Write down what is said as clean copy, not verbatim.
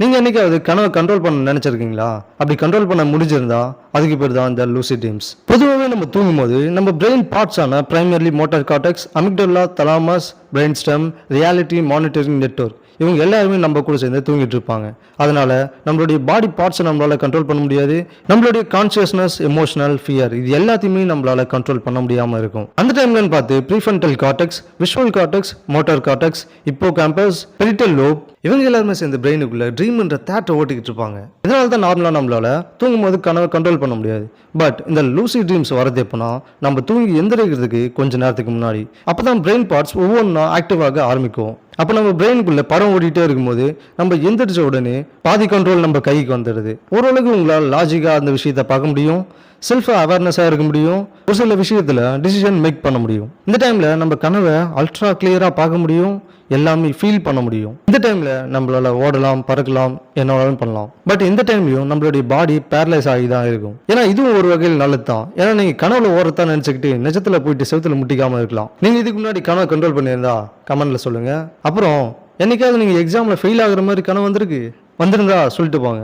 நீங்க என்னைக்காவது கனவை கண்ட்ரோல் பண்ண நினைச்சிருக்கீங்களா? அப்படி கண்ட்ரோல் பண்ண முடிஞ்சிருந்தா அதுக்கு பேர் தான் இந்த லூசிட் ட்ரீம்ஸ். பொதுவாகவே நம்ம தூங்கும்போது நம்ம பிரெயின் பார்ட்ஸான primarily motor cortex, amygdala, thalamus, brain stem, reality monitoring network இவங்க எல்லாருமே நம்ம கூட சேர்ந்து தூங்கிட்டு இருப்பாங்க. அதனால நம்மளுடைய பாடி பார்ட்ஸை நம்மளால கண்ட்ரோல் பண்ண முடியாது. நம்மளுடைய கான்சியஸ்னஸ், எமோஷனல், ஃபியர் இது எல்லாத்தையுமே நம்மளால கண்ட்ரோல் பண்ண முடியாம இருக்கும். அந்த டைம்லன்னு பார்த்து prefrontal cortex, visual cortex, motor cortex, hippocampus, parietal lobe இவங்க எல்லாருமே சேர்ந்து பிரெயினுக்குள்ள ட்ரீம்ன்ற தேட்டை ஓட்டிக்கிட்டு இருப்பாங்க. இதனால தான் நார்மலாக நம்மளால தூங்கும்போது கனவை கண்ட்ரோல் பண்ண முடியாது. பட் இந்த லூசி ட்ரீம்ஸ் வரது எப்போனா நம்ம தூங்கி எந்திரிக்கிறதுக்கு கொஞ்ச நேரத்துக்கு முன்னாடி. அப்பதான் பிரெயின் பார்ட்ஸ் ஒவ்வொன்றா ஆக்டிவாக ஆரம்பிக்கும். அப்போ நம்ம பிரெயினுக்குள்ள படம் ஓடிட்டே இருக்கும்போது நம்ம எந்திரிச்ச உடனே பாதி கண்ட்ரோல் நம்ம கைக்கு வந்துடுது. ஓரளவுக்கு உங்களால் லாஜிக்காக அந்த விஷயத்தை பார்க்க முடியும், செல்ஃப் அவேர்னஸாக இருக்க முடியும், ஒரு சில விஷயத்தில் டிசிஷன் மேக் பண்ண முடியும். இந்த டைமில் நம்ம கனவை அல்ட்ரா கிளியராக பார்க்க முடியும், எல்லாமே ஃபீல் பண்ண முடியும். இந்த டைமில் நம்மளால ஓடலாம், பறக்கலாம், என்ன பண்ணலாம். பட் இந்த டைம்லையும் நம்மளுடைய பாடி பேரலைஸ் ஆகி தான் இருக்கும். ஏன்னா இதுவும் ஒரு வகையில் நல்லது தான். ஏன்னா நீங்கள் கனவுல ஓரத்தான் நினச்சிக்கிட்டு நிஜத்தில் போயிட்டு செவத்தில் முட்டிக்காமல் இருக்கலாம். நீங்கள் இதுக்கு முன்னாடி கனவை கண்ட்ரோல் பண்ணியிருந்தா கமெண்ட்ல சொல்லுங்கள். அப்புறம் என்னைக்காவது நீங்கள் எக்ஸாமில் ஃபெயில் ஆகுற மாதிரி கனவு வந்திருந்தா சொல்லிட்டு போங்க.